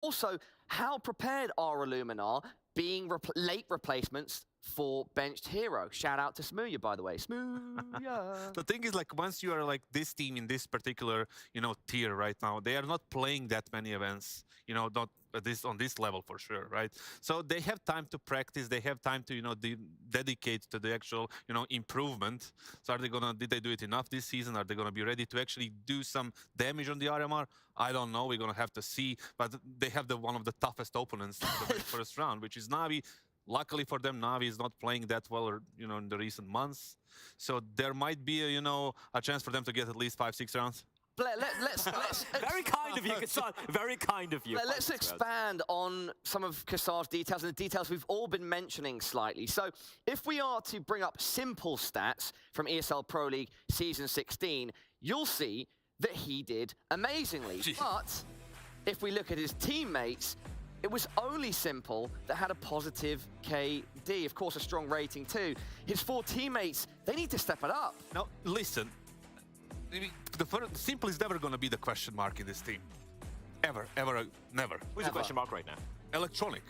Also, how prepared are Illuminar being late replacements for benched hero? Shout out to Smooya, by the way. Smooya. The thing is, like, once you are like this team in this particular, tier right now, they are not playing that many events, not on this level for sure, right? So they have time to practice. They have time to, dedicate to the actual, improvement. So did they do it enough this season? Are they gonna be ready to actually do some damage on the RMR? I don't know. We're gonna have to see. But they have one of the toughest opponents in the very first round, which is NAVI. Luckily for them, NAVI is not playing that well, in the recent months. So there might be, a chance for them to get at least 5-6 rounds. Let's very kind of you, Kassad. Very kind of you. Let's expand on some of Kassad's details and the details we've all been mentioning slightly. So if we are to bring up simple stats from ESL Pro League Season 16, you'll see that he did amazingly. But if we look at his teammates, it was only Simple that had a positive KD. Of course, a strong rating too. His 4 teammates, they need to step it up. Now, listen. Simple is never going to be the question mark in this team. Ever, never. Who's the question mark right now? Electronic.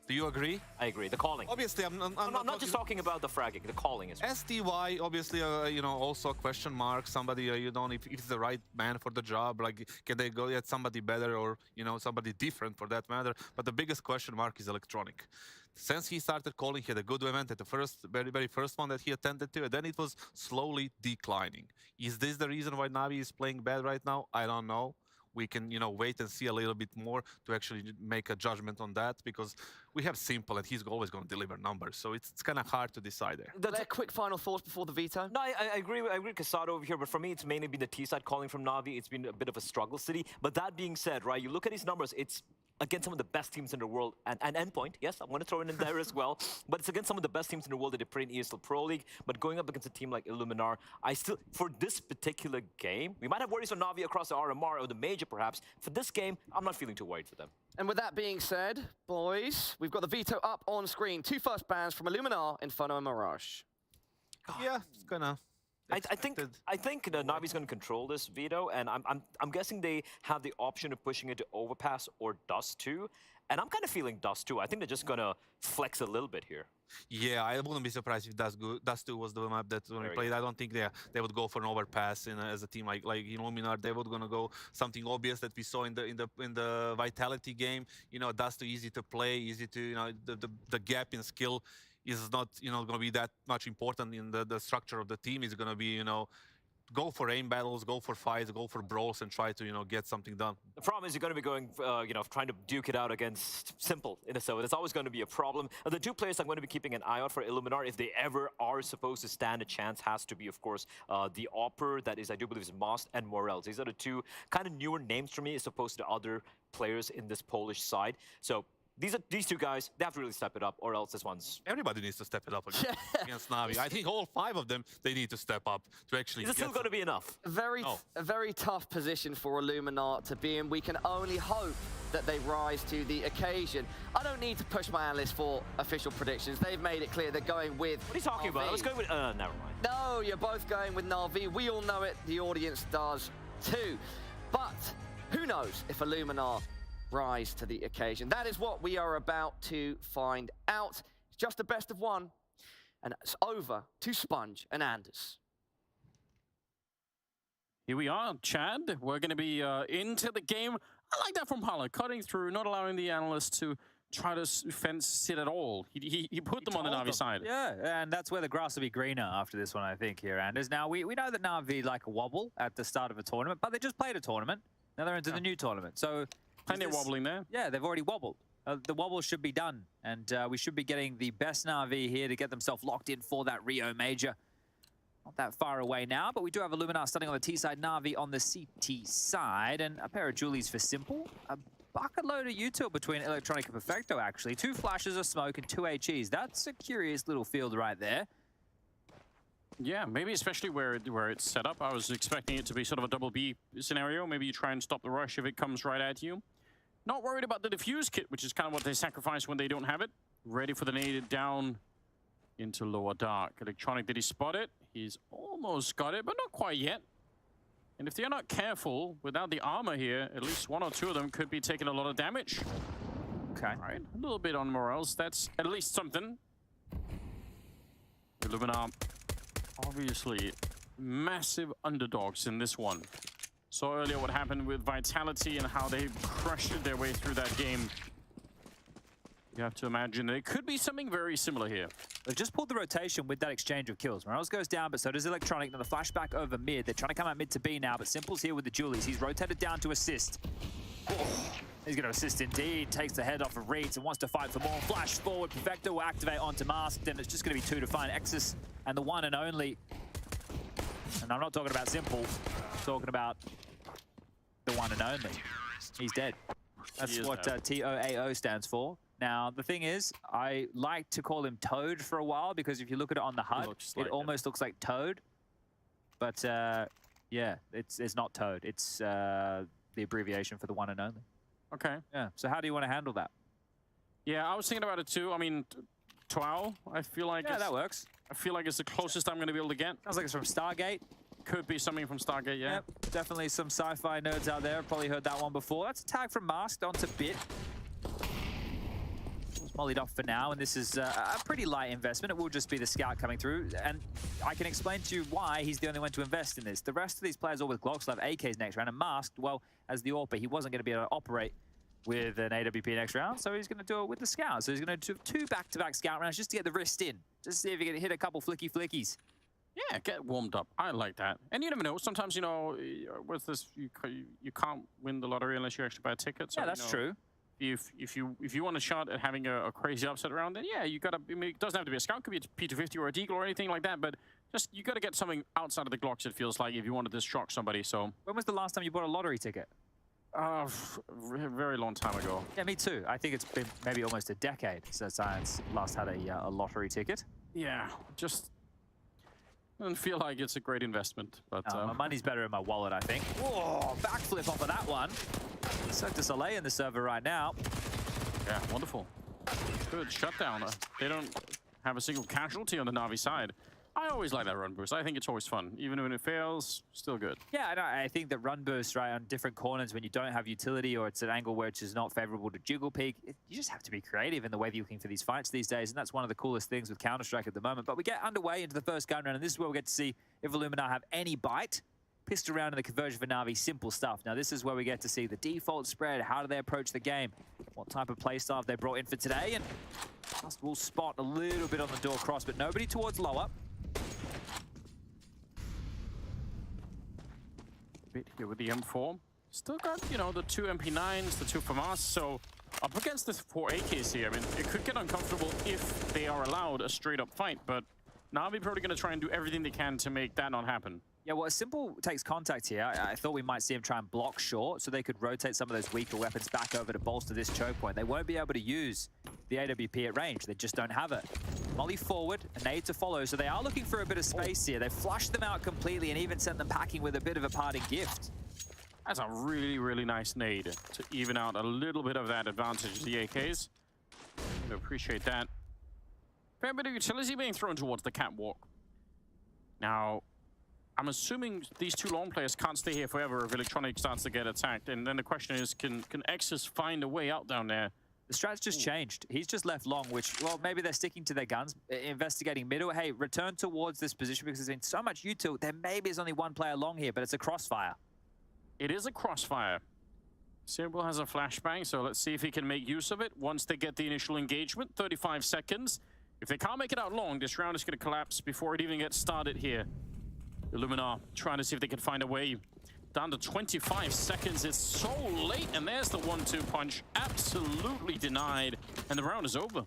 Do you agree? I agree. The calling. Obviously, I'm not just talking about the fragging. The calling is. SDY, obviously, also a question mark. Somebody, if it's the right man for the job. Like, can they go get somebody better or, somebody different for that matter? But the biggest question mark is Electronic. Since he started calling, he had a good event at the very first one that he attended to, and then it was slowly declining. Is this the reason why NAVI is playing bad right now? I don't know. We can, wait and see a little bit more to actually make a judgment on that, because we have Simple and he's always going to deliver numbers. So it's kind of hard to decide there. That's a quick final thoughts before the veto. No, I agree with Kassad over here, but for me, it's mainly been the T-side calling from NAVI. It's been a bit of a struggle city. But that being said, right, you look at his numbers, it's against some of the best teams in the world, and Endpoint, yes, I'm going to throw it in there as well, but it's against some of the best teams in the world that they play in ESL Pro League, but going up against a team like Illuminar, for this particular game, we might have worries on NAVI across the RMR or the Major perhaps. For this game, I'm not feeling too worried for them. And with that being said, boys, we've got the veto up on screen. 2 first bans from Illuminar, Inferno and Mirage. Yeah, it's gonna... I think NAVI's going to control this veto, and I'm guessing they have the option of pushing it to Overpass or Dust 2, and I'm kind of feeling Dust 2. I think they're just going to flex a little bit here. Yeah, I wouldn't be surprised if Dust 2 was the map that when we played. I don't think they would go for an Overpass as a team like Illuminar. They would gonna go something obvious that we saw in the Vitality game. Dust 2 easy to play, easy to the gap in skill is not going to be that much important in the structure of the team. It's going to be go for aim battles, go for fights, go for brawls, and try to get something done. The problem is you're going to be going trying to duke it out against Simple in a server. That's always going to be a problem. The 2 players I'm going to be keeping an eye out for Illuminar, if they ever are supposed to stand a chance, has to be, of course, the Opper, that is, I do believe, is Most and Morels. These are the 2 kind of newer names for me as opposed to other players in this Polish side. So these 2 guys, they have to really step it up, or else this one's... Everybody needs to step it up against NAVI. I think all 5 of them, they need to step up to actually... Is it still going to be enough? A very tough position for Illuminar to be in. We can only hope that they rise to the occasion. I don't need to push my analysts for official predictions. They've made it clear they're going with What are you talking about? I was going with... never mind. No, you're both going with NAVI. We all know it. The audience does too. But who knows if Illuminar rise to the occasion. That is what we are about to find out. It's just the best of one. And it's over to Sponge and Anders. Here we are, Chad. We're going to be into the game. I like that from Hala, cutting through, not allowing the analysts to try to fence sit at all. He put them on the NAVI side. Yeah, and that's where the grass will be greener after this one, I think, here, Anders. Now, we know that NAVI like a wobble at the start of a tournament, but they just played a tournament. Now they're into the new tournament. So plenty of wobbling there. Yeah, they've already wobbled. The wobble should be done, and we should be getting the best NAVI here to get themselves locked in for that Rio Major. Not that far away now, but we do have Illuminar starting on the T side, NAVI on the CT side, and a pair of Julies for Simple. A bucket load of util between Electronic and Perfecto, actually. 2 flashes of smoke and 2 HEs. That's a curious little field right there. Yeah, maybe especially where it's set up. I was expecting it to be sort of a double B scenario. Maybe you try and stop the rush if it comes right at you. Not worried about the defuse kit, which is kind of what they sacrifice when they don't have it. Ready for the nade down into lower dark. Electronic, did he spot it? He's almost got it, but not quite yet. And if they're not careful, without the armor here, at least one or two of them could be taking a lot of damage. Okay. All right, a little bit on morals. That's at least something. Illuminar, obviously, massive underdogs in this one. Saw earlier what happened with Vitality and how they crushed their way through that game. You have to imagine there could be something very similar here. They've just pulled the rotation with that exchange of kills. Morales goes down, but so does Electronic. Now the flashback over mid. They're trying to come out mid to B now, but Simple's here with the Julies. He's rotated down to assist. Oh, he's going to assist indeed. Takes the head off of Reeds and wants to fight for more. Flash forward. Perfecto will activate onto Mask. Then it's just going to be 2 to find Exus and the one and only. And I'm not talking about Simple. I'm talking about the one and only. He's dead. That's what TOAO stands for. Now, the thing is, I like to call him Toad for a while, because if you look at it on the HUD, it almost looks like Toad. But, yeah, it's not Toad. It's the abbreviation for the one and only. Okay. Yeah, so how do you want to handle that? Yeah, I was thinking about it too. I mean, Twal, I feel like Yeah, that works. I feel like it's the closest I'm going to be able to get. Sounds like it's from Stargate. Could be something from Stargate, yeah. Yep, definitely some sci-fi nerds out there. Probably heard that one before. That's a tag from Masked onto Bit. Mollied off for now, and this is a pretty light investment. It will just be the scout coming through, and I can explain to you why he's the only one to invest in this. The rest of these players all with Glocks will have AKs next round, and Masked, well, as the AWPer, he wasn't going to be able to operate with an AWP next round, so he's going to do it with the scout. So he's going to do 2 back-to-back scout rounds just to get the wrist in, just to see if he can hit a couple flickies. Yeah, get warmed up. I like that. And you never know. Sometimes, you know, with this, you can't win the lottery unless you actually buy a ticket. So, Yeah, that's true. If you want a shot at having a crazy upset round, then yeah, you gotta. I mean, it doesn't have to be a scout. It could be a P250 or a deagle or anything like that. But just you gotta get something outside of the Glocks. It feels like if you wanted to shock somebody. So When was the last time you bought a lottery ticket? Very long time ago. Yeah, me too. I think it's been maybe almost a decade since I last had a lottery ticket. Yeah, just doesn't feel like it's a great investment. But My money's better in my wallet, I think. Whoa, backflip off of that one. Cirque du Soleil in the server right now. Yeah, wonderful. Good shutdown. They don't have a single casualty on the Navi side. I always like that run boost. I think it's always fun. Even when it fails, still good. Yeah, and I think that run boost, right, on different corners when you don't have utility or it's an angle which is not favorable to jiggle peek, you just have to be creative in the way that you're looking for these fights these days, and that's one of the coolest things with Counter-Strike at the moment. But we get underway into the first gun round, and this is where we get to see if Illuminar have any bite. Pissed around in the conversion for Navi, simple stuff. Now this is where we get to see the default spread, how do they approach the game, what type of playstyle have they brought in for today, and we'll spot a little bit on the door cross, but nobody towards lower. Bit here with the M4. Still got, you know, the 2 MP9s, the 2 FAMAS, so up against the 4 AKs here. I mean, it could get uncomfortable if they are allowed a straight-up fight, but Navi probably going to try and do everything they can to make that not happen. Yeah, well, Simple takes contact here. I thought we might see him try and block short so they could rotate some of those weaker weapons back over to bolster this choke point. They won't be able to use the AWP at range. They just don't have it. Molly forward, a nade to follow, so they are looking for a bit of space here. They've flushed them out completely and even sent them packing with a bit of a parting gift. That's a really, really nice nade to even out a little bit of that advantage of the AKs. I appreciate that. Fair bit of utility being thrown towards the catwalk. Now, I'm assuming these 2 long players can't stay here forever if Electronic starts to get attacked. And then the question is, can Exus find a way out down there? The strat's just changed. He's just left long, which, well, maybe they're sticking to their guns, investigating middle. Hey, return towards this position because there's been so much util. There maybe is only 1 player long here, but it's a crossfire. It is a crossfire. Simple has a flashbang, so let's see if he can make use of it once they get the initial engagement. 35 seconds. If they can't make it out long, this round is going to collapse before it even gets started here. Illuminar trying to see if they can find a way. Down to 25 seconds. It's so late, and there's the 1-2 punch. Absolutely denied, and the round is over.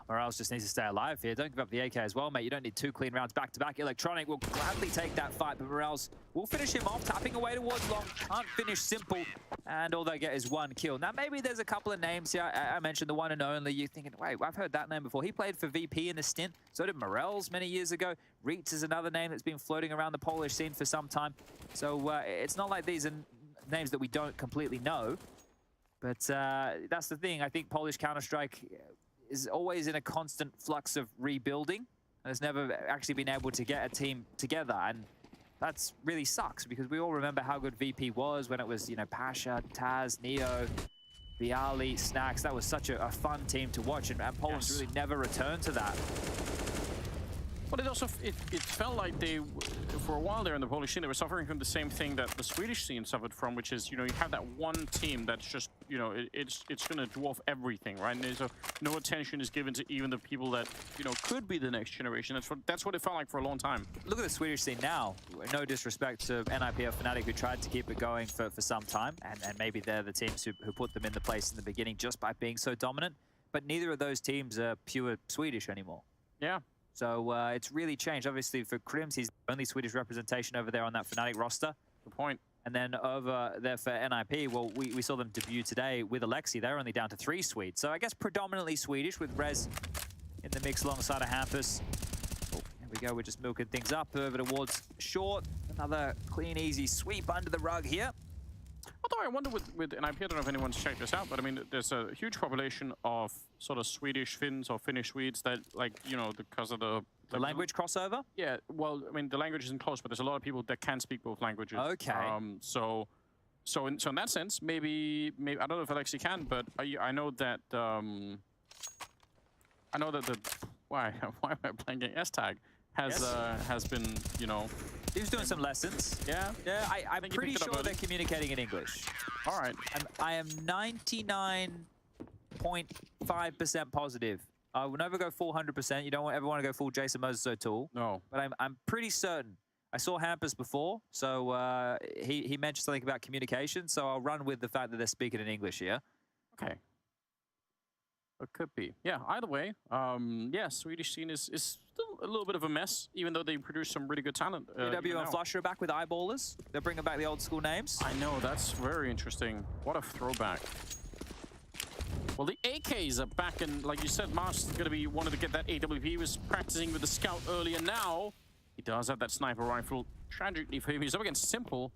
Morales just needs to stay alive here. Don't give up the AK as well, mate. You don't need 2 clean rounds back-to-back. Electronic will gladly take that fight, but Morales will finish him off, tapping away towards long. Can't finish Simple, and all they get is 1 kill. Now, maybe there's a couple of names here. I mentioned the one and only. You're thinking, wait, I've heard that name before. He played for VP in the stint. So did Morales many years ago. Reitz is another name that's been floating around the Polish scene for some time. So it's not like these are names that we don't completely know. But that's the thing. I think Polish Counter-Strike is always in a constant flux of rebuilding and has never actually been able to get a team together. And That's really sucks because we all remember how good VP was when it was, you know, Pasha, Taz, Neo, Viali, Snacks. That was such a fun team to watch, and Poland's really never returned to that. But it also it felt like they, for a while there in the Polish scene, they were suffering from the same thing that the Swedish scene suffered from, which is, you know, you have that one team that's just, you know, it's going to dwarf everything, right? And so no attention is given to even the people that, you know, could be the next generation. That's what it felt like for a long time. Look at the Swedish scene now. No disrespect to NIP or Fnatic, who tried to keep it going for some time, and maybe they're the teams who put them in the place in the beginning just by being so dominant. But neither of those teams are pure Swedish anymore. Yeah. So it's really changed. Obviously, for Krims, he's the only Swedish representation over there on that Fnatic roster. Good point. And then over there for NIP, well, we saw them debut today with Alexi. They're only down to 3 Swedes. So I guess predominantly Swedish with Rez in the mix alongside of Hampus. Oh, here we go. We're just milking things up over towards short. Another clean, easy sweep under the rug here. Although I wonder with NIP, I don't know if anyone's checked this out, but I mean, there's a huge population of sort of Swedish Finns or Finnish Swedes that, like, you know, because of the language crossover? Yeah, well, I mean, the language isn't close, but there's a lot of people that can speak both languages. Okay. So in that sense, maybe I don't know if Alexi can, but I know that the why am I playing S tag has been, you know. He was doing some lessons. Yeah? Yeah, I'm pretty sure they're communicating in English. All right. I am 99.5% positive. I will never go full 100%. You don't ever want to go full Jason Moses O'Toole. No. But I'm pretty certain. I saw Hampus before, so he mentioned something about communication, so I'll run with the fact that they're speaking in English here. Okay. It could be. Yeah, either way, yeah, Swedish scene is still a little bit of a mess, even though they produce some really good talent. EW and Flusher are back with eyeballers. They're bringing back the old school names. I know, that's very interesting. What a throwback. Well, the AKs are back, and like you said, Mars is going to be wanted to get that AWP. He was practicing with the Scout earlier. Now he does have that sniper rifle. Tragically for him, he's up against Simple.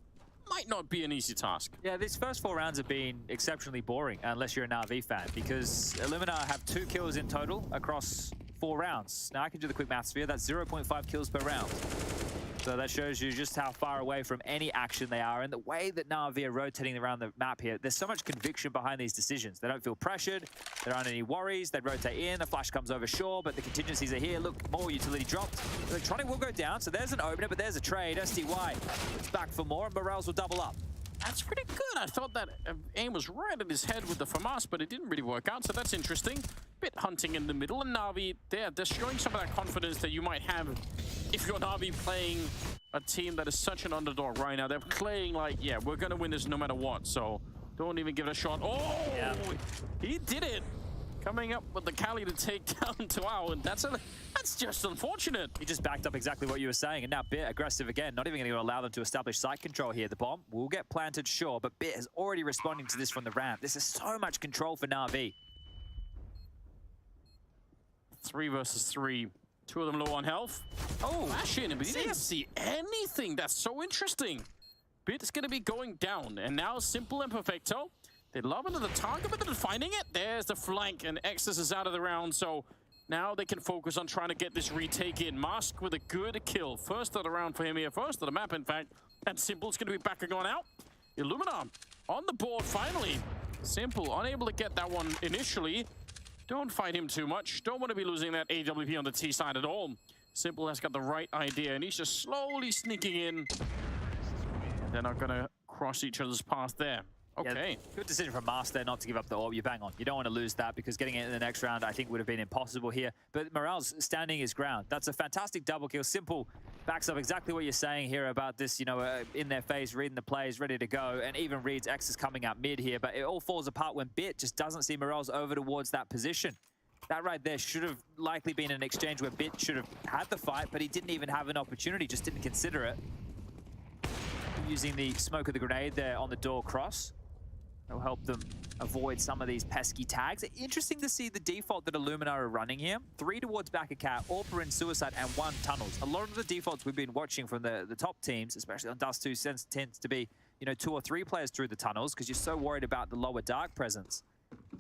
Might not be an easy task. Yeah, these first 4 rounds have been exceptionally boring, unless you're a NAVI fan, because Illuminar have 2 kills in total across 4 rounds. Now, I can do the quick maths for you. That's 0.5 kills per round. So that shows you just how far away from any action they are. And the way that NAVI are rotating around the map here, there's so much conviction behind these decisions. They don't feel pressured. There aren't any worries. They rotate in. The flash comes over shore, but the contingencies are here. Look, more utility dropped. Electronic will go down, so there's an opener, but there's a trade. SDY looks back for more, and Morales will double up. That's pretty good. I thought that aim was right at his head with the FAMAS, but it didn't really work out, so that's interesting. Bit hunting in the middle, and Na'Vi, they're showing some of that confidence that you might have if you're Na'Vi playing a team that is such an underdog right now. They're playing like, yeah, we're going to win this no matter what, so don't even give it a shot. Oh, yeah. He did it. Coming up with the Cali to take down Tuao, and that's just unfortunate. He just backed up exactly what you were saying, and now Bit aggressive again, not even going to allow them to establish site control here. The bomb will get planted, sure, but Bit is already responding to this from the ramp. This is so much control for Na'Vi. 3 versus 3. 2 of them low on health. Oh, flash in, but he didn't see anything. That's so interesting. Bit is going to be going down, and now Simple and Perfecto. They love into the target, but they're finding it. There's the flank, and Exodus is out of the round, so now they can focus on trying to get this retake in. Mask with a good kill. First of the round for him here, first of the map, in fact. And Simple's going to be back and going out. Illuminar on the board finally. Simple unable to get that one initially. Don't fight him too much. Don't want to be losing that AWP on the T side at all. Simple has got the right idea, and he's just slowly sneaking in. And they're not going to cross each other's path there. Okay. Yeah, good decision from Master not to give up the orb. You bang on. You don't want to lose that because getting it in the next round, I think, would have been impossible here. But Morales standing his ground. That's a fantastic double kill. Simple backs up exactly what you're saying here about this, you know, in their face, reading the plays, ready to go, and even reads X is coming out mid here. But it all falls apart when Bit just doesn't see Morales over towards that position. That right there should have likely been an exchange where Bit should have had the fight, but he didn't even have an opportunity, just didn't consider it. Using the smoke of the grenade there on the door cross. It'll help them avoid some of these pesky tags. Interesting to see the default that Illuminar are running here. 3 towards back of cat, Orpa in Suicide, and 1 tunnels. A lot of the defaults we've been watching from the top teams, especially on Dust 2, tends to be, you know, 2 or 3 players through the tunnels because you're so worried about the lower dark presence.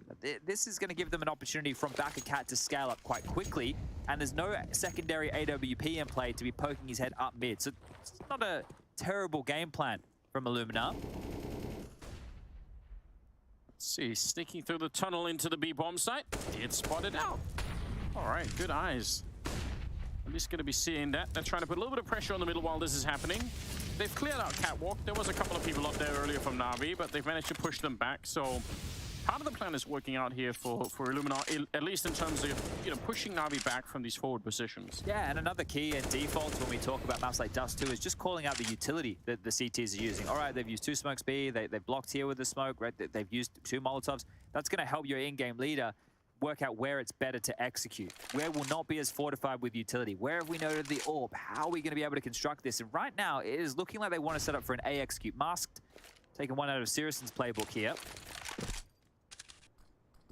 But this is going to give them an opportunity from back of Cat to scale up quite quickly, and there's no secondary AWP in play to be poking his head up mid. So it's not a terrible game plan from Illuminar. Let's see, sneaking through the tunnel into the B bomb site. Did spot it out. All right, good eyes. At least going to be seeing that. They're trying to put a little bit of pressure on the middle while this is happening. They've cleared out Catwalk. There was a couple of people up there earlier from NAVI, but they've managed to push them back. So part of the plan is working out here for Illuminar, at least in terms of, you know, pushing NAVI back from these forward positions. Yeah, and another key and default when we talk about maps like Dust 2 is just calling out the utility that the CTs are using. All right, they've used 2 smokes B, they've blocked here with the smoke, right? They've used 2 Molotovs. That's going to help your in-game leader work out where it's better to execute, where will not be as fortified with utility, where have we noted the AWP, how are we going to be able to construct this? And right now, it is looking like they want to set up for an A execute. Masked, taking one out of Siriuson's playbook here.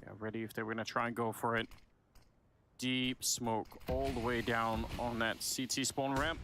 Yeah, ready if they were going to try and go for it. Deep smoke all the way down on that CT spawn ramp.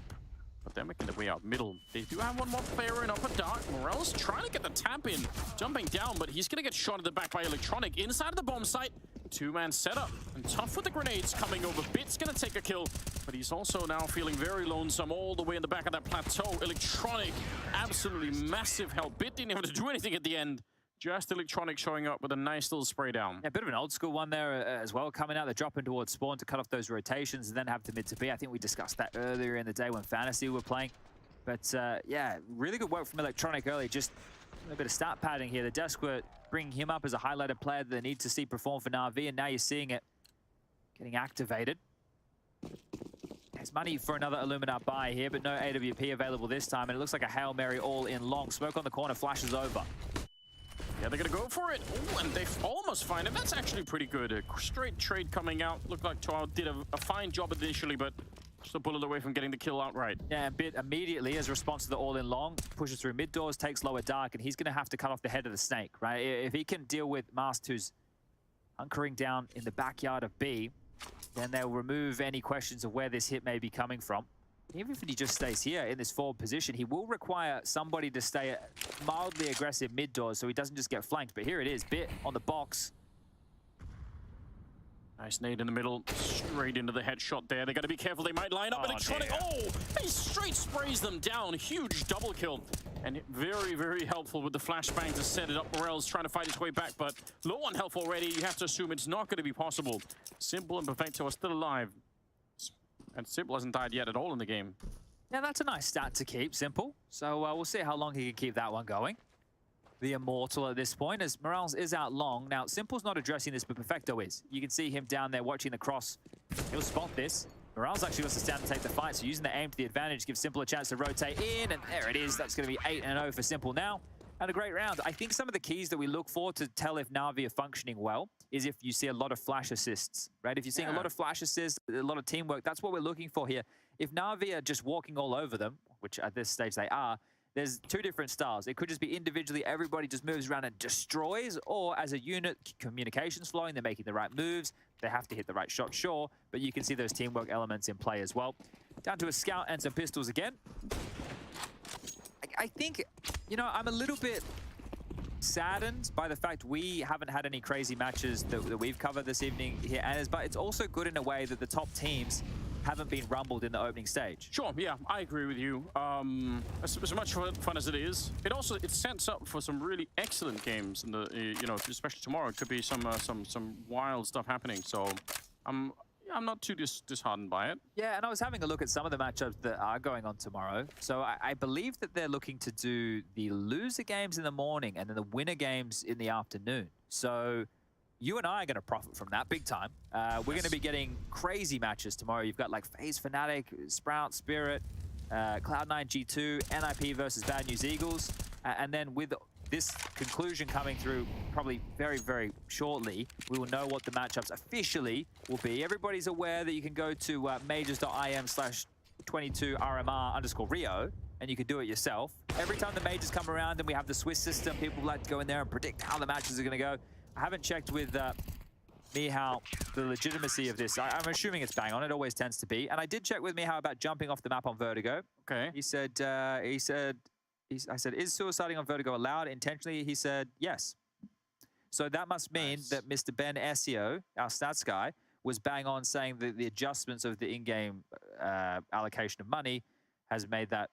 But they're making their way out middle. They do have one more player in upper dark. Morel's trying to get the tap in, jumping down, but he's going to get shot at the back by Electronic inside of the bomb site. 2-man setup, and tough with the grenades coming over. Bit's going to take a kill, but he's also now feeling very lonesome all the way in the back of that plateau. Electronic, absolutely massive help. Bit didn't have to do anything at the end. Just Electronic showing up with a nice little spray down. Yeah, a bit of an old school one there as well. Coming out, they're dropping towards spawn to cut off those rotations and then have to mid to B. I think we discussed that earlier in the day when Fantasy were playing. But yeah, really good work from Electronic early. Just a bit of stat padding here. The desk were bringing him up as a highlighted player that they need to see perform for NAVI, and now you're seeing it getting activated. There's money for another Illuminar buy here, but no AWP available this time, and it looks like a Hail Mary all in long. Smoke on the corner, flashes over. Yeah, they're going to go for it. Oh, and they almost find it. That's actually pretty good. A straight trade coming out. Looked like Toao did a fine job initially, but just a bullet away from getting the kill outright. Yeah, and Bit immediately, as a response to the all-in long, pushes through mid doors, takes lower dark, and he's going to have to cut off the head of the snake, right? If he can deal with Mast, who's hunkering down in the backyard of B, then they'll remove any questions of where this hit may be coming from. Even if he just stays here in this forward position, he will require somebody to stay mildly aggressive mid doors so he doesn't just get flanked. But here it is, Bit on the box. Nice nade in the middle, straight into the headshot there. They got to be careful, they might line up. Electronic, he straight sprays them down. Huge double kill. And very, very helpful with the flashbang to set it up. Morel's trying to fight his way back, but low on health already. You have to assume it's not going to be possible. Simple and Perfecto are still alive. And Simple hasn't died yet at all in the game. Yeah, that's a nice stat to keep, Simple. So we'll see how long he can keep that one going. The Immortal at this point, as Morales is out long. Now, Simple's not addressing this, but Perfecto is. You can see him down there watching the cross. He'll spot this. Morales actually wants to stand and take the fight, so using the aim to the advantage gives Simple a chance to rotate in, and there it is. That's going to be 8-0 for Simple now. And a great round. I think some of the keys that we look for to tell if Na'Vi are functioning well is if you see a lot of flash assists, right? If you're seeing a lot of flash assists, a lot of teamwork, that's what we're looking for here. If Na'Vi are just walking all over them, which at this stage they are, there's 2 different styles. It could just be individually, everybody just moves around and destroys, or as a unit, communication's flowing, they're making the right moves, they have to hit the right shot, sure, but you can see those teamwork elements in play as well. Down to a scout and some pistols again. I think, you know, I'm a little bit saddened by the fact we haven't had any crazy matches that we've covered this evening here, but it's also good in a way that the top teams haven't been rumbled in the opening stage. Sure, yeah, I agree with you. As much fun as it is, it sets up for some really excellent games. In the you know, especially tomorrow, it could be some wild stuff happening. So I'm not too disheartened by it. Yeah, and I was having a look at some of the matchups that are going on tomorrow. So I believe that they're looking to do the loser games in the morning and then the winner games in the afternoon. So you and I are going to profit from that big time. We're going to be getting crazy matches tomorrow. You've got like FaZe Fnatic, Sprout, Spirit, Cloud9 G2, NIP versus Bad News Eagles. And then with this conclusion coming through probably very, very shortly, we will know what the matchups officially will be. Everybody's aware that you can go to majors.im/22RMR_Rio, and you can do it yourself. Every time the majors come around and we have the Swiss system, people like to go in there and predict how the matches are going to go. I haven't checked with Mihal the legitimacy of this. I'm assuming it's bang on. It always tends to be. And I did check with Mihal about jumping off the map on Vertigo. Okay. I said, is suiciding on Vertigo allowed intentionally? He said, yes. So that must mean that Mr. Ben Essio, our stats guy, was bang on saying that the adjustments of the in-game allocation of money has made that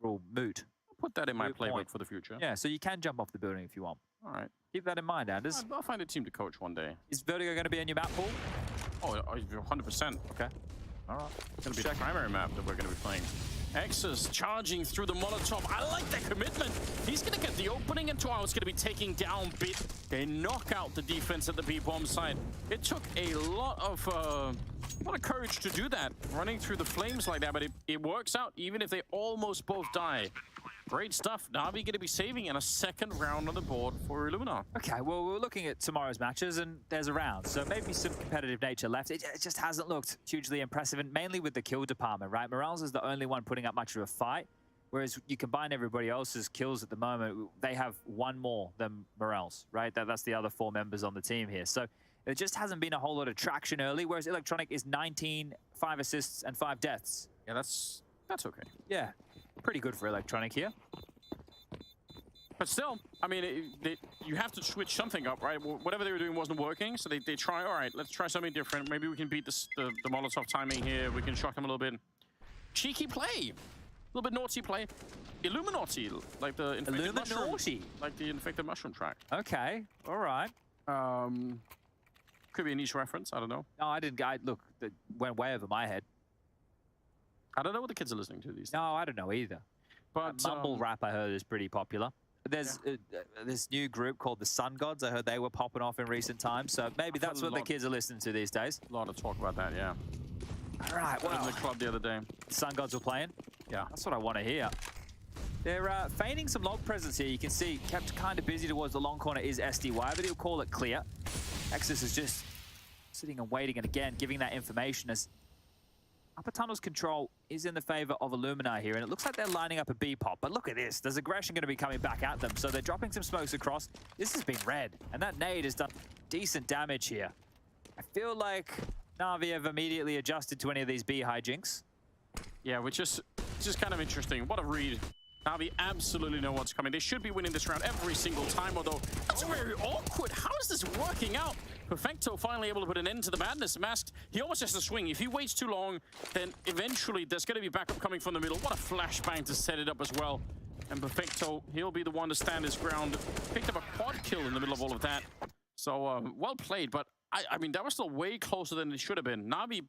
rule moot. I'll put that in my Moot playbook point. for the future. Yeah, so you can jump off the building if you want. All right. Keep that in mind, Anders. I'll find a team to coach one day. Is Vertigo going to be in your map pool? Oh, 100%. Okay. All right. It's going to be the primary map that we're going to be playing. Exus charging through the Molotov. I like that commitment. He's going to get the opening, and Tuao's going to be taking down Bit. They knock out the defense at the B-bomb side. It took a lot of courage to do that, running through the flames like that, but it works out, even if they almost both die. Great stuff. NAVI going to be saving in a second round on the board for Illuminar. Okay, well, we're looking at tomorrow's matches, and there's a round, so maybe some competitive nature left. It just hasn't looked hugely impressive, and mainly with the kill department, right? Morales is the only one putting up much of a fight, whereas you combine everybody else's kills at the moment, they have one more than Morales, right? That's the other 4 members on the team here. So there just hasn't been a whole lot of traction early, whereas Electronic is 19, 5 assists, and 5 deaths. Yeah, that's okay. Yeah, pretty good for Electronic here. But still, I mean, you have to switch something up, right? Whatever they were doing wasn't working, so they try, all right, let's try something different. Maybe we can beat the Molotov timing here. We can shock them a little bit. Cheeky play. A little bit naughty play. Illuminati, like the infected mushroom. Like the infected mushroom track. Okay, all right. Could be a niche reference, I don't know. No, I didn't. Look, that went way over my head. I don't know what the kids are listening to these days. No, I don't know either. But mumble rap, I heard, is pretty popular. There's this new group called the Sun Gods. I heard they were popping off in recent times, so maybe that's what the kids are listening to these days. A lot of talk about that, yeah. All right, well, in the club the other day. Sun Gods were playing? Yeah. That's what I want to hear. They're feigning some log presence here. You can see kept kind of busy towards the long corner is SDY, but he'll call it clear. Exus is just sitting and waiting, and again, giving that information as Upper Tunnel's control is in the favor of Illuminar here, and it looks like they're lining up a B-pop. But look at this. There's aggression going to be coming back at them, so they're dropping some smokes across. This has been red, and that nade has done decent damage here. I feel like NAVI have immediately adjusted to any of these B hijinks. Yeah, which is just kind of interesting. What a read. NAVI absolutely know what's coming. They should be winning this round every single time, although that's very awkward. How is this working out? Perfecto finally able to put an end to the madness. Masked, he almost has to swing. If he waits too long, then eventually there's going to be backup coming from the middle. What a flashbang to set it up as well. And Perfecto, he'll be the one to stand his ground. Picked up a quad kill in the middle of all of that. So, well played, but I mean, that was still way closer than it should have been. NAVI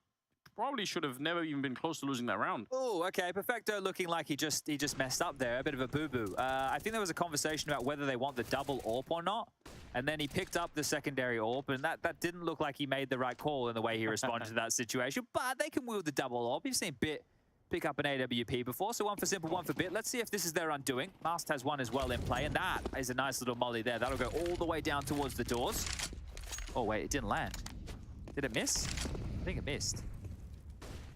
probably should have never even been close to losing that round. Oh, okay. Perfecto looking like he just messed up there. A bit of a boo-boo. I think there was a conversation about whether they want the double AWP or not. And then he picked up the secondary AWP, and that didn't look like he made the right call in the way he responded to that situation. But they can wield the double AWP. You've seen Bit pick up an AWP before, so one for Simple, one for Bit. Let's see if this is their undoing. Mast has one as well in play, and that is a nice little molly there. That'll go all the way down towards the doors. Oh, wait, it didn't land. Did it miss? I think it missed.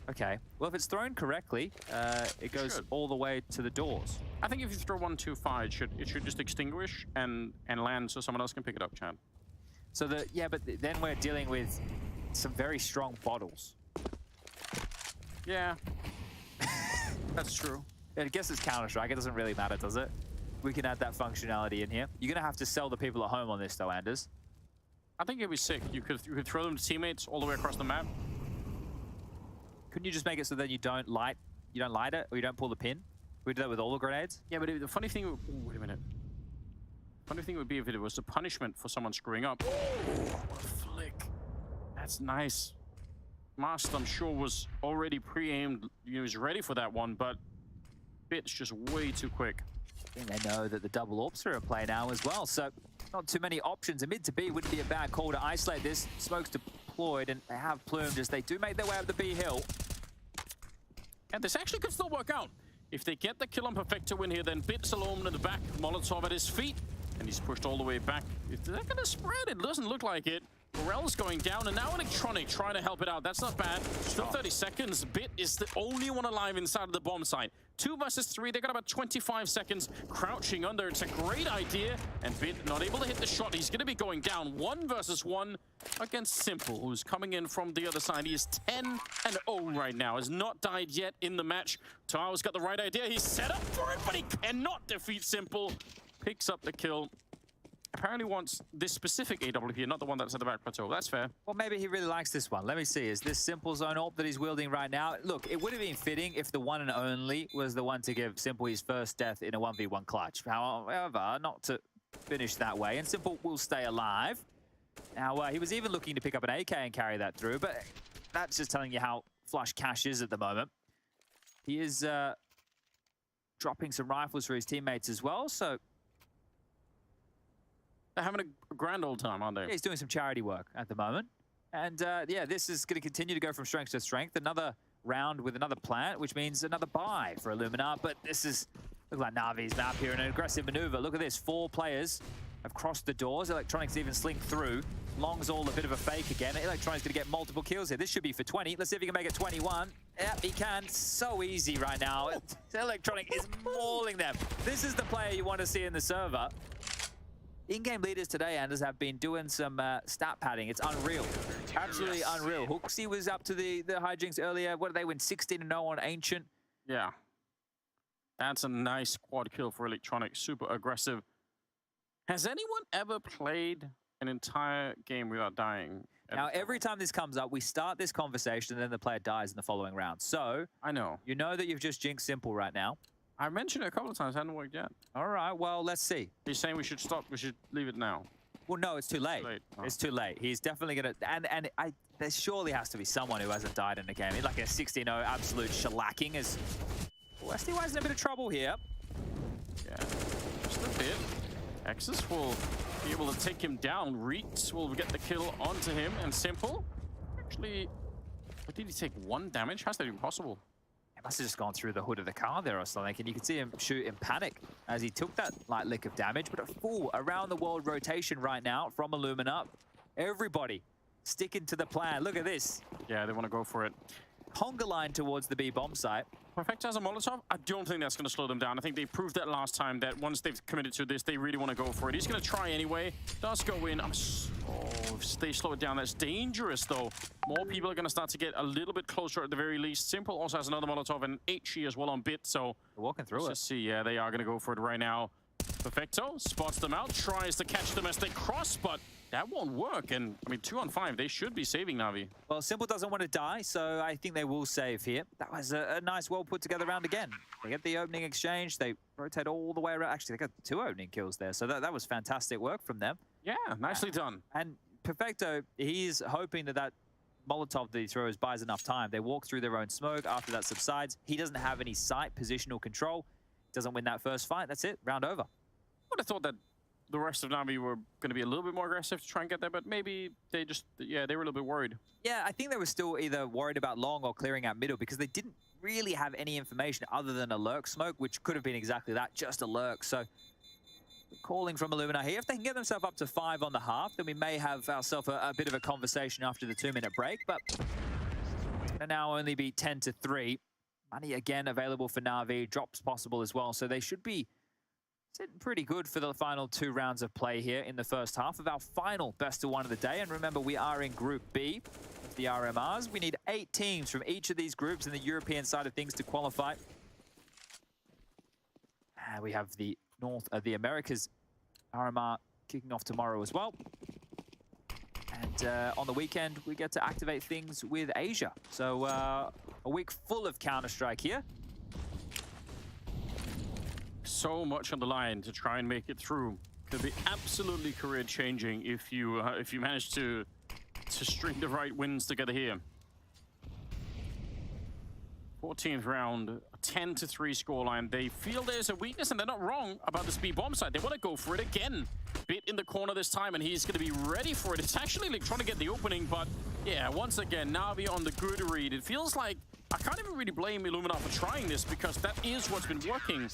Okay, well, if it's thrown correctly, it goes all the way to the doors. I think if you throw one too far, it should just extinguish and land so someone else can pick it up, Chad. So yeah, but then we're dealing with some very strong bottles. Yeah, that's true. I guess it's Counter-Strike. It doesn't really matter, does it? We can add that functionality in here. You're gonna have to sell the people at home on this, though, Anders. I think it'd be sick. You could throw them to teammates all the way across the map. Couldn't you just make it so that you don't light it, or you don't pull the pin? We do that with all the grenades? Yeah, but the funny thing... Ooh, wait a minute. Funny thing would be if it was a punishment for someone screwing up. Oh, what a flick. That's nice. Mast, I'm sure, was already pre-aimed. He was ready for that one, but Bit's just way too quick. I think they know that the double AWPs are in play now as well, so not too many options. A mid to B wouldn't be a bad call to isolate this. Smoke's deployed, and they have plumed as they do make their way up the B hill. And this actually could still work out. If they get the kill on Perfecto win here, then Bit's alone in the back, Molotov at his feet, and he's pushed all the way back. Is that going to spread? It doesn't look like it. Morel's going down, and now Electronic trying to help it out. That's not bad. Still 30 seconds. Bit is the only one alive inside of the bomb site. 2 versus 3. They got about 25 seconds crouching under. It's a great idea, and Bit not able to hit the shot. He's going to be going down 1 versus 1 against Simple, who's coming in from the other side. He is 10-0 right now. Has not died yet in the match. Tao's got the right idea. He's set up for it, but he cannot defeat Simple. Picks up the kill. apparently wants this specific AWP, not the one that's at the back plateau. That's fair. Well, maybe he really likes this one. Let me see. Is this Simple Zone AWP that he's wielding right now? Look, it would have been fitting if the one and only was the one to give Simple his first death in a 1v1 clutch. However, not to finish that way, and Simple will stay alive. Now, he was even looking to pick up an AK and carry that through, but that's just telling you how flush Cash is at the moment. He is dropping some rifles for his teammates as well, so... They're having a grand old time, aren't they? Yeah, he's doing some charity work at the moment. And yeah, this is going to continue to go from strength to strength. Another round with another plant, which means another buy for Illuminar. But this is, look like Navi's map here, an aggressive maneuver. Look at this, 4 players have crossed the doors. Electronics even slink through. Long's all a bit of a fake again. Electronics going to get multiple kills here. This should be for 20. Let's see if he can make it 21. Yep, he can. So easy right now. Electronic is mauling them. This is the player you want to see in the server. In-game leaders today, Anders, have been doing some stat padding. It's unreal. Absolutely unreal. Hooksy was up to the hijinks earlier. What did they win? 16-0 on Ancient. Yeah. That's a nice quad kill for Electronic. Super aggressive. Has anyone ever played an entire game without dying? Now, every time this comes up, we start this conversation and then the player dies in the following round. So, I know. You know that you've just jinxed Simple right now. I mentioned it a couple of times. It hadn't worked yet. All right, well, let's see. He's saying we should stop. We should leave it now. Well, no, it's too late. It's late. Oh. It's too late. He's definitely going to... there surely has to be someone who hasn't died in the game. Like a 16-0 absolute shellacking is... SDY's in a bit of trouble here. Yeah, just a bit. Exus will be able to take him down. Reeks will get the kill onto him. And Simple, actually... What, did he take 1 damage? How's that even possible? He must have just gone through the hood of the car there or something, and you can see him shoot in panic as he took that light lick of damage. But a full around-the-world rotation right now from Illuminar. Everybody sticking to the plan. Look at this. Yeah, they want to go for it. Conga line towards the B bomb site. Perfect as a Molotov, I don't think that's going to slow them down. I think they proved that last time that once they've committed to this, they really want to go for it. He's going to try anyway. Does go in. If they slow it down, that's dangerous, though. More people are going to start to get a little bit closer at the very least. Simple also has another Molotov and HE as well on Bit, so... They're walking through let's see. Yeah, they are going to go for it right now. Perfecto spots them out, tries to catch them as they cross, but that won't work. And, I mean, 2 on 5, they should be saving Navi. Well, Simple doesn't want to die, so I think they will save here. That was a nice, well-put-together round again. They get the opening exchange. They rotate all the way around. Actually, they got 2 opening kills there, so that was fantastic work from them. Yeah, nicely done. And Perfecto, he's hoping that Molotov that he throws buys enough time. They walk through their own smoke. After that subsides, he doesn't have any sight positional control. Doesn't win that first fight. That's it. Round over. I would have thought that the rest of Navi were going to be a little bit more aggressive to try and get there, but maybe they just, yeah, they were a little bit worried. Yeah, I think they were still either worried about long or clearing out middle because they didn't really have any information other than a lurk smoke, which could have been exactly that, just a lurk. So calling from Illuminar here. If they can get themselves up to 5 on the half, then we may have ourselves a bit of a conversation after the 2-minute break, but it'll now only be 10-3. Money again available for Navi, drops possible as well, so they should be sitting pretty good for the final 2 rounds of play here in the first half of our final best of 1 of the day. And remember, we are in Group B of the RMRs. We need 8 teams from each of these groups in the European side of things to qualify. And we have the the Americas RMR kicking off tomorrow as well. And on the weekend, we get to activate things with Asia. So a week full of Counter-Strike here. So much on the line to try and make it through. Could be absolutely career-changing if you manage to string the right wins together here. 14th round, a 10-3 scoreline. They feel there's a weakness, and they're not wrong about this B bomb side. They want to go for it again. Bit in the corner this time, and he's going to be ready for it. It's actually like trying to get the opening, but yeah, once again, Navi on the good read. It feels like I can't even really blame Illuminar for trying this because that is what's been working.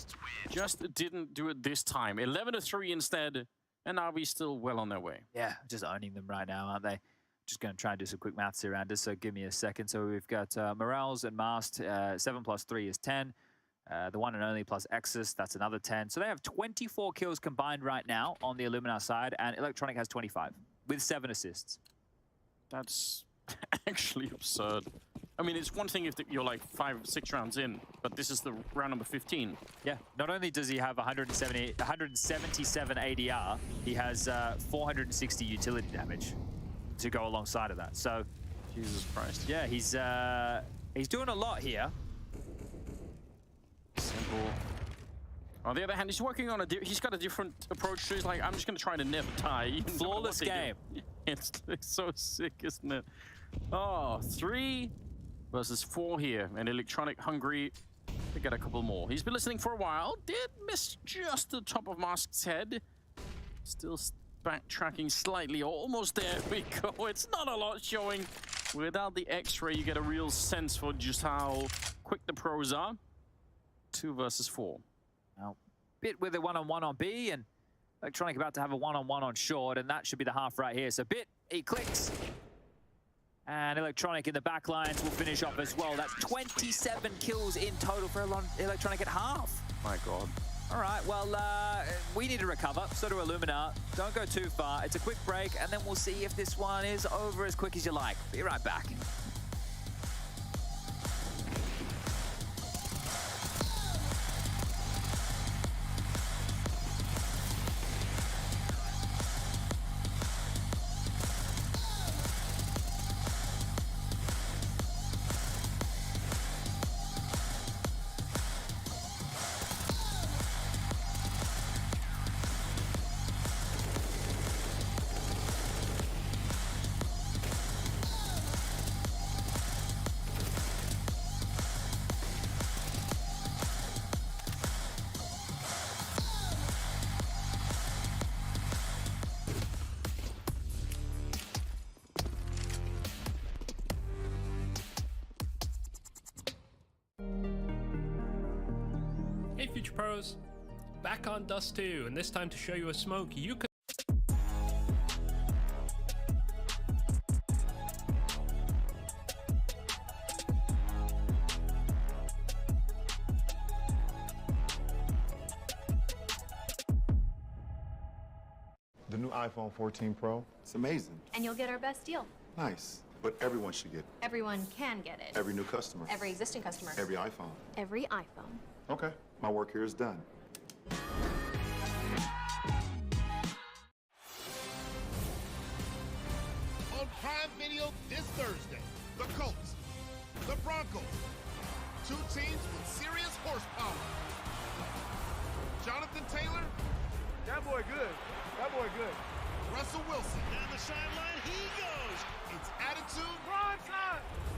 Just didn't do it this time. 11-3 instead, and Navi's still well on their way. Yeah, just owning them right now, aren't they? Just going to try and do some quick maths here, Anders, so give me a second. So we've got Morales and Mast, 7 plus 3 is 10. The one and only plus Exus, that's another 10. So they have 24 kills combined right now on the Illuminar side, and Electronic has 25, with 7 assists. That's actually absurd. I mean, it's one thing if you're like 5 or 6 rounds in, but this is the round number 15. Yeah, not only does he have 177 ADR, he has 460 utility damage to go alongside of that. So, Jesus Christ. yeah, he's doing a lot here. Simple. On the other hand, he's working on he's got a different approach. So he's like, I'm just going to try to never tie. Flawless game. It's so sick, isn't it? Oh, 3 versus 4 here. And Electronic hungry to get a couple more. He's been listening for a while. Did miss just the top of Mask's head. Still backtracking slightly. Almost there we go. It's not a lot showing. Without the X-ray, you get a real sense for just how quick the pros are. 2 versus 4. Now, Bit with a one-on-one on B, and Electronic about to have a one-on-one on short, and that should be the half right here. So Bit, he clicks. And Electronic in the back lines will finish off as well. That's 27 kills in total for Electronic at half. My God. All right, well, we need to recover. So do Illuminar. Don't go too far. It's a quick break, and then we'll see if this one is over as quick as you like. Be right back. Hey Future Pros, back on Dust 2, and this time to show you a smoke you could... The new iPhone 14 Pro, it's amazing. And you'll get our best deal. Nice. But everyone should get it. Everyone can get it. Every new customer. Every existing customer. Every iPhone. Every iPhone. Okay. My work here is done. On Prime Video this Thursday, the Colts, the Broncos, 2 teams with serious horsepower. Jonathan Taylor. That boy good. That boy good. Russell Wilson. Down the sideline, he goes. It's attitude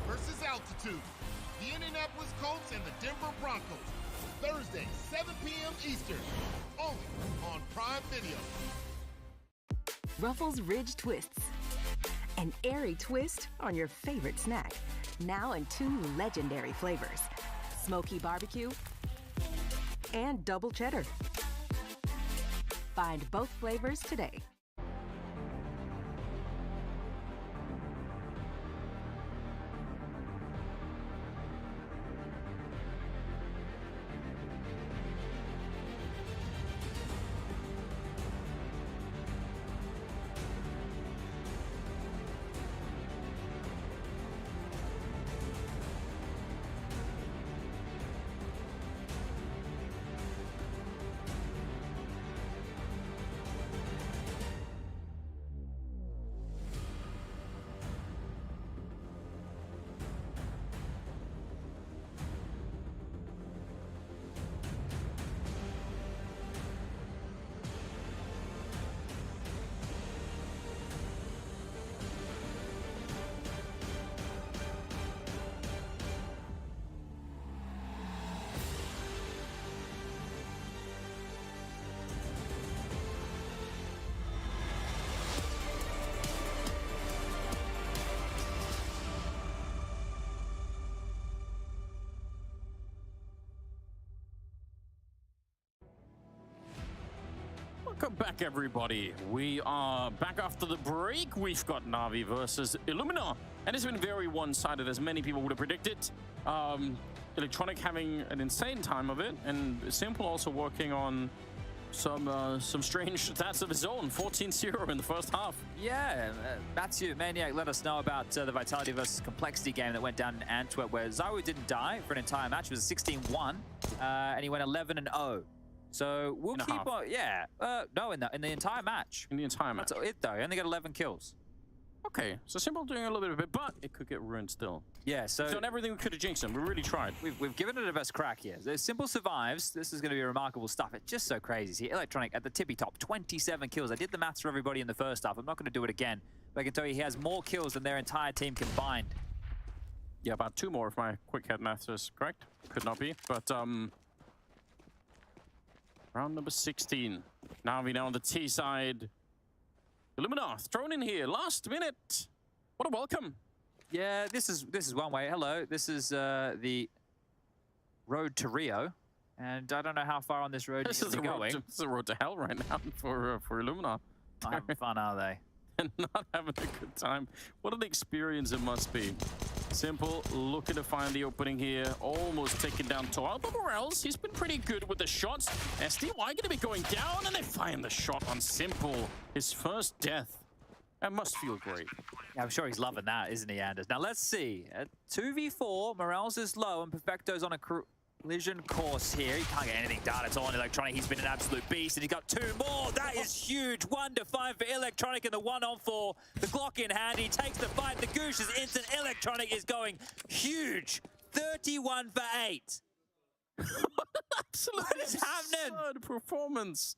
versus altitude. The Indianapolis Colts and the Denver Broncos. Thursday, 7 p.m. Eastern. Only on Prime Video. Ruffles Ridge Twists. An airy twist on your favorite snack. Now in 2 legendary flavors. Smoky barbecue and double cheddar. Find both flavors today. Welcome back, everybody. We are back after the break. We've got NAVI versus Illuminar, and it's been very one-sided, as many people would have predicted. Electronic having an insane time of it, and Simple also working on some strange stats of his own. 14-0 in the first half. Yeah, Matthew Maniac let us know about the Vitality versus Complexity game that went down in Antwerp, where Zawu didn't die for an entire match. It was 16-1, and he went 11-0. So we'll keep on. Yeah, no, in the entire match. In the entire match. That's it though. He only got 11 kills. Okay, so Simple doing a little bit of it, but it could get ruined still. Yeah, so we've done everything we could have jinxed him. We really tried. We've given it a best crack here. So Simple survives. This is going to be remarkable stuff. It's just so crazy. See, Electronic at the tippy top, 27 kills. I did the maths for everybody in the first half. I'm not going to do it again, but I can tell you he has more kills than their entire team combined. Yeah, about 2 more if my quick head maths is correct. Could not be, but round number 16. NAVI now on the T side. Illuminar thrown in here last minute. What a welcome. Yeah, this is one way. Hello, this is the road to Rio, and I don't know how far on this road this is going. This is a road to hell right now for Illuminar. Not having fun, are they? And not having a good time. What an experience it must be. Simple looking to find the opening here. Almost taking down Toal, but Morels, he's been pretty good with the shots. SDY going to be going down, and they find the shot on Simple. His first death. That must feel great. Yeah, I'm sure he's loving that, isn't he, Anders? Now, let's see. At 2v4, Morels is low, and Perfecto's on a collision course here. He can't get anything done at all in Electronic. He's been an absolute beast, and he got 2 more. That is huge. 1 to 5 for Electronic in the 1-on-4. The Glock in hand. He takes the fight. The Goosh is instant. Electronic is going huge. 31 for 8. Absolutely what is happening? Absurd performance.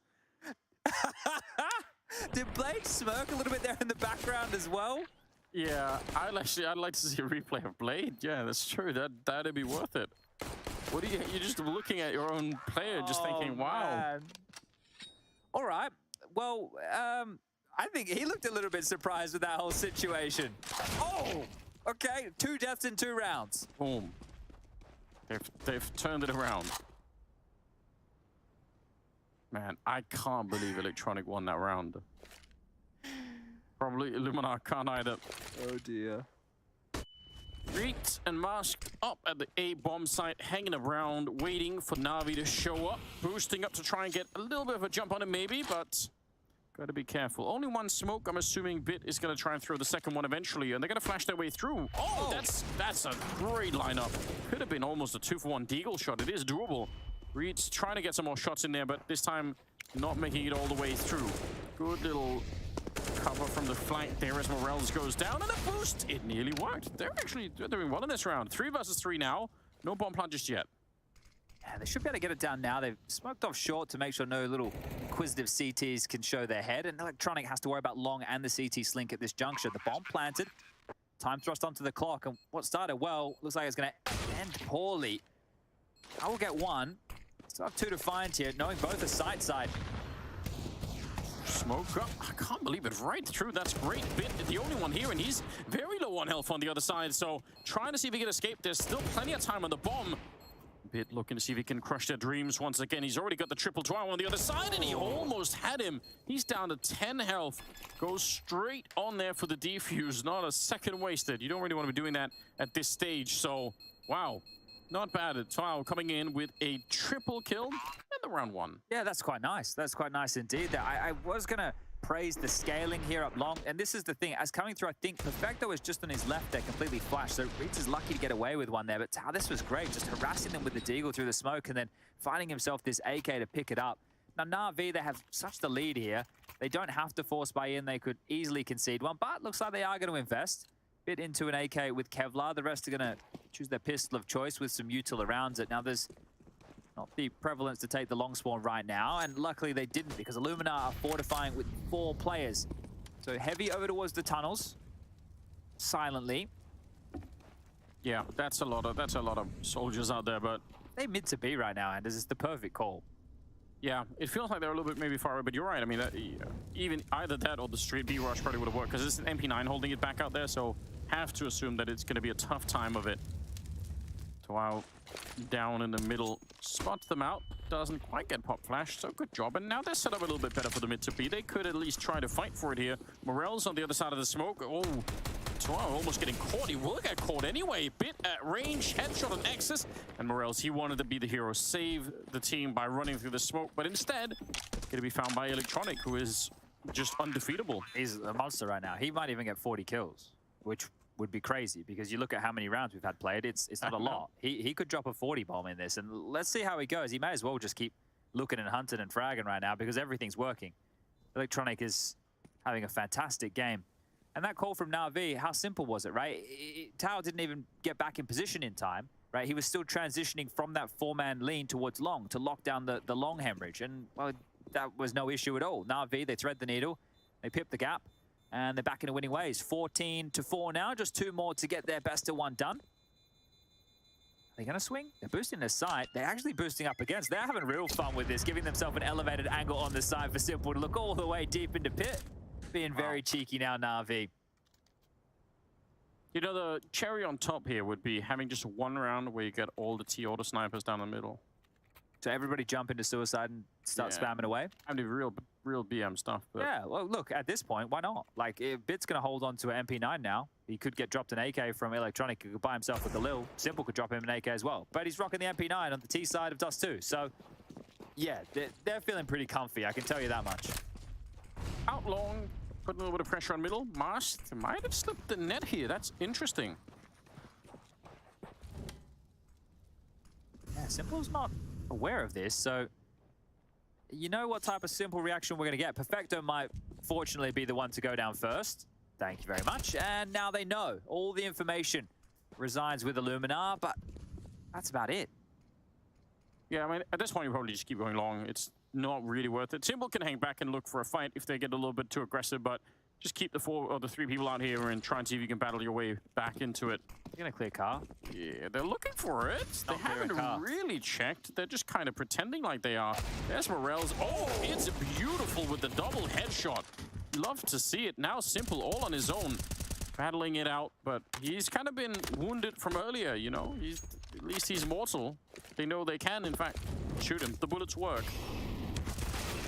Did Blade smirk a little bit there in the background as well? Yeah, I'd like to see a replay of Blade. Yeah, that's true. That'd be worth it. What are you're just looking at your own player, just thinking, wow. Man. All right. Well, I think he looked a little bit surprised with that whole situation. Oh, okay. 2 deaths in 2 rounds. Boom. They've turned it around. Man, I can't believe Electronic won that round. Probably Illuminar can't either. Oh dear. Reet and Mask up at the A bomb site, hanging around, waiting for NAVI to show up, boosting up to try and get a little bit of a jump on him maybe, but gotta be careful. Only 1 smoke. I'm assuming Bit is gonna try and throw the second one eventually, and they're gonna flash their way through. Oh, that's a great lineup. Could have been almost a 2-for-1 Deagle shot. It is doable. Reed's trying to get some more shots in there, but this time not making it all the way through. Good little cover from the flank there as Morels goes down, and a boost. It nearly worked. They're doing well in this round. 3 versus 3 now. No bomb plant just yet. Yeah, they should be able to get it down now. They've smoked off short to make sure no little inquisitive CTs can show their head, and Electronic has to worry about long and the CT slink at this juncture. The bomb planted. Time thrust onto the clock, and what started well looks like it's going to end poorly. I will get 1. Still have 2 to find here, knowing both are side. Smoke up. I can't believe it. Right through. That's great. Bit the only one here, and he's very low on health on the other side. So trying to see if he can escape. There's still plenty of time on the bomb. Bit looking to see if he can crush their dreams once again. He's already got the triple twirl on the other side, and he almost had him. He's down to 10 health. Goes straight on there for the defuse. Not a second wasted. You don't really want to be doing that at this stage. So, wow. Not bad at all, coming in with a triple kill in the round 1. Yeah, that's quite nice. That's quite nice indeed. I was going to praise the scaling here up long, and this is the thing. As coming through, I think Perfecto is just on his left there, completely flashed, so Reeds is lucky to get away with one there, but this was great, just harassing them with the Deagle through the smoke and then finding himself this AK to pick it up. Now, NAVI, they have such the lead here. They don't have to force buy in. They could easily concede one, but looks like they are going to invest. Bit into an AK with Kevlar. The rest are going to choose their pistol of choice with some util around it. Now, there's not the prevalence to take the long spawn right now, and luckily they didn't because Illuminar are fortifying with 4 players. So heavy over towards the tunnels, silently. Yeah, that's a lot of soldiers out there, but They mid to B right now, Anders. It's the perfect call. Yeah, it feels like they're a little bit maybe far away, but you're right. I mean, even either that or the straight B rush probably would have worked because it's an MP9 holding it back out there, so have to assume that it's going to be a tough time of it. Toal down in the middle, spots them out, doesn't quite get pop flashed, so good job. And now they're set up a little bit better for the mid to B. They could at least try to fight for it here. Morels on the other side of the smoke. Oh, Toal almost getting caught. He will get caught anyway. Bit at range, headshot on Nexus. And Morels, he wanted to be the hero, save the team by running through the smoke, but instead Gonna be found by Electronic, who is just undefeatable. He's a monster right now. He might even get 40 kills, which would be crazy because you look at how many rounds we've had played. It's not a lot. He could drop a 40 bomb in this, and let's see how he goes. He may as well just keep looking and hunting and fragging right now because everything's working. Electronic is having a fantastic game. And that call from NAVI, how simple was it, right? Tao didn't even get back in position in time, right? He was still transitioning from that 4-man lean towards long to lock down the long hemorrhage. And, well, that was no issue at all. NAVI, they thread the needle, they pip the gap, and they're back into winning ways. 14-4 now, just 2 more to get their best of 1 done. Are they going to swing? They're boosting their side. They're actually boosting up against. They're having real fun with this, giving themselves an elevated angle on the side for Simple to look all the way deep into pit. Being very cheeky now, NAVI. You know, the cherry on top here would be having just 1 round where you get all the T-auto snipers down the middle. So everybody jump into suicide and start spamming away? I mean, real BM stuff. But Yeah, well, look, at this point, why not? Like, if Bit's going to hold on to an MP9 now, he could get dropped an AK from Electronic. He could buy himself with the Lil. Simple could drop him an AK as well. But he's rocking the MP9 on the T side of Dust 2. So, yeah, they're feeling pretty comfy, I can tell you that much. Out long, putting a little bit of pressure on middle. Mars might have slipped the net here. That's interesting. Yeah, Simple's not aware of this, so you know what type of Simple reaction we're going to get. Perfecto might fortunately be the one to go down first. Thank you very much. And now they know. All the information resides with Illuminar, but that's about it. Yeah, I mean, at this point, you probably just keep going long. It's not really worth it. Simple can hang back and look for a fight if they get a little bit too aggressive, but just keep the 4 or the 3 people out here and try and see if you can battle your way back into it. You're going to clear car? Yeah, they're looking for it. They haven't really checked. They're just kind of pretending like they are. There's Morel's. Oh, it's beautiful with the double headshot. Love to see it. Now Simple all on his own, battling it out, but he's kind of been wounded from earlier, you know? At least he's mortal. They know they can, in fact, shoot him. The bullets work.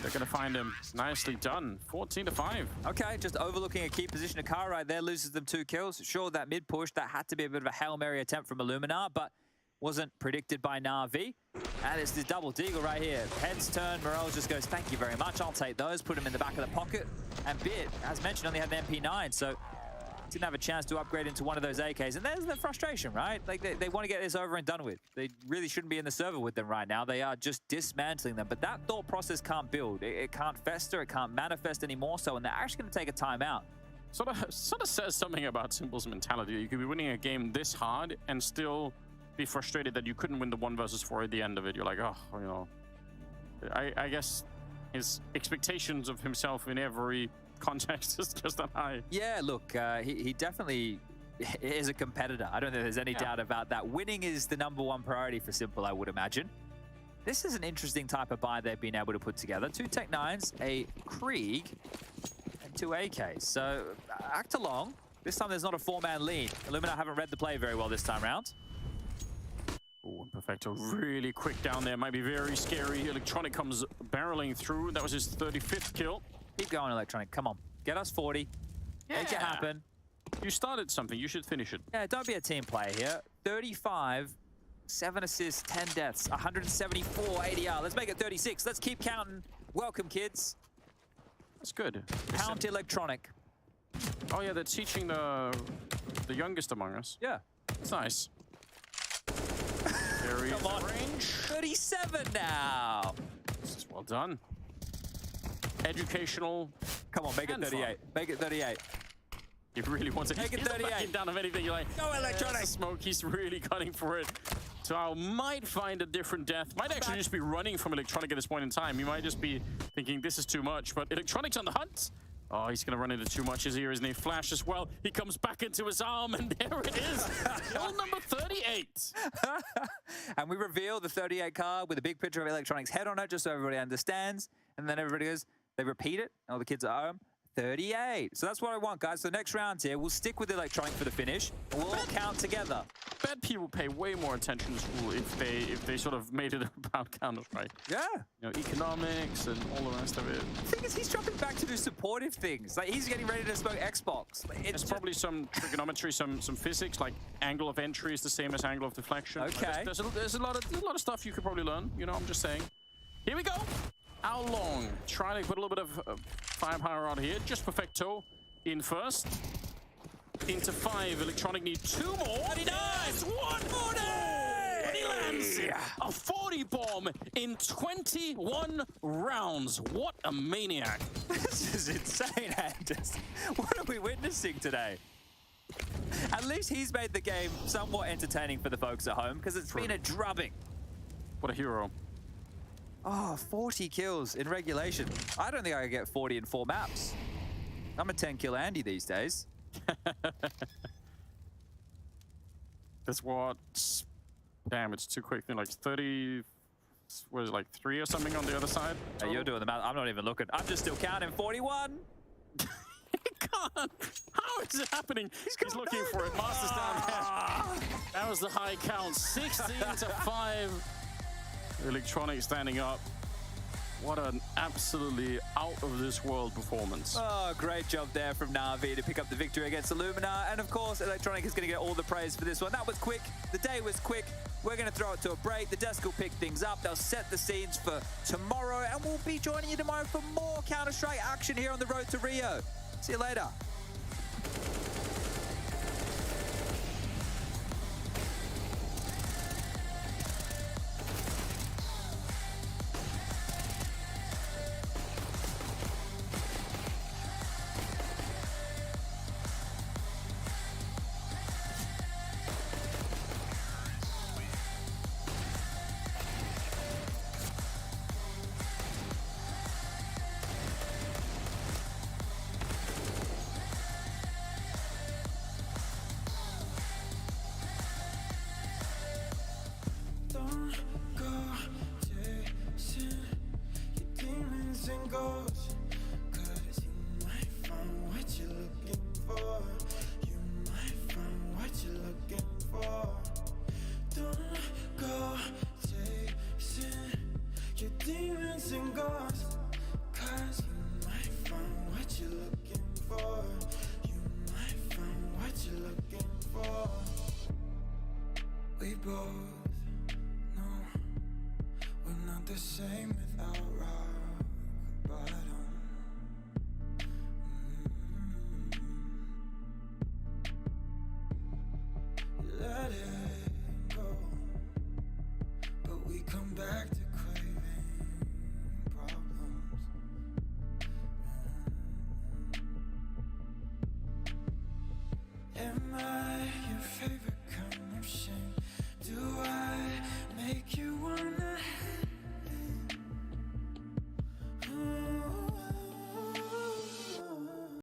They're going to find him. Nicely done. 14-5. Okay, just overlooking a key position. A car right there loses them 2 kills. Sure, that mid push, that had to be a bit of a Hail Mary attempt from Illuminar, but wasn't predicted by NAVI. And it's this double deagle right here. Heads turn, Morel just goes, thank you very much, I'll take those. Put him in the back of the pocket. And Bit, as mentioned, only had an MP9, so didn't have a chance to upgrade into one of those AKs. And there's the frustration, right? Like, they want to get this over and done with. They really shouldn't be in the server with them right now. They are just dismantling them. But that thought process can't build. It can't fester. It can't manifest anymore. So, and they're actually going to take a timeout. Sort of says something about Simple's mentality. You could be winning a game this hard and still be frustrated that you couldn't win the 1 versus 4 at the end of it. You're like, oh, you know. I guess his expectations of himself in every context is just that high. Yeah, look, he definitely is a competitor. I don't think there's any doubt about that. Winning is the #1 priority for Simple, I would imagine. This is an interesting type of buy they've been able to put together. 2 Tech 9s, a Krieg, and 2 AKs. So, act along. This time there's not a 4-man lead. Illuminar haven't read the play very well this time round. Oh, Perfecto really quick down there. Might be very scary. Electronic comes barreling through. That was his 35th kill. Keep going, Electronic. Come on. Get us 40. Make it happen. You started something. You should finish it. Yeah, don't be a team player here. 35, 7 assists, 10 deaths, 174 ADR. Let's make it 36. Let's keep counting. Welcome, kids. That's good. Count Electronic. Oh, yeah, they're teaching the youngest among us. Yeah. That's nice. Very Come on. range. 37 now. This is well done. Educational. Come on, make it 38. Fun. Make it 38. He really wants it. Make it He's not 38. backing down of anything. You're like, go Electronic. Smoke. He's really gunning for it. Tao might find a different death. Might actually just be running from Electronic at this point in time. He might just be thinking this is too much. But Electronic's on the hunt. Oh, he's going to run into too much here, isn't he? Flash as well. He comes back into his arm, and there it is. Kill number 38. And we reveal the 38 card with a big picture of Electronic's head on it, just so everybody understands. And then everybody goes, they repeat it. All the kids at home. 38. So that's what I want, guys. So the next round here, we'll stick with Electronic for the finish. And we'll all count together. Bet people pay way more attention to school if they sort of made it about Counter-Strike. Yeah. You know, economics and all the rest of it. The thing is, he's dropping back to do supportive things. Like, he's getting ready to smoke Xbox. There's probably some trigonometry, some physics, like angle of entry is the same as angle of deflection. Okay. There's a lot of stuff you could probably learn. You know, I'm just saying. Here we go. How long? Trying to put a little bit of firepower out here. Just perfecto in first. Into 5. Electronic need 2 more. And he does! 140! And he lands a 40 bomb in 21 rounds. What a maniac. This is insane, Anders. What are we witnessing today? At least he's made the game somewhat entertaining for the folks at home, because it's been a drubbing. What a hero. Oh, 40 kills in regulation. I don't think I could get 40 in 4 maps. I'm a 10-kill Andy these days. That's what... Damn, it's too quick. Like 30... Was it like 3 or something on the other side? Hey, you're doing the math. I'm not even looking. I'm just still counting. 41. He can't. How is it happening? He's looking for it. Masters down there. That was the high count. 16 to 5. Electronic standing up. What an absolutely out-of-this-world performance. Oh, great job there from NAVI to pick up the victory against Illuminar. And, of course, Electronic is going to get all the praise for this one. That was quick. The day was quick. We're going to throw it to a break. The desk will pick things up. They'll set the scenes for tomorrow. And we'll be joining you tomorrow for more Counter-Strike action here on the road to Rio. See you later. We both know we're not the same without rock bottom. Let it go, but we come back to craving problems. Am I your favorite kind of shame? Do I make you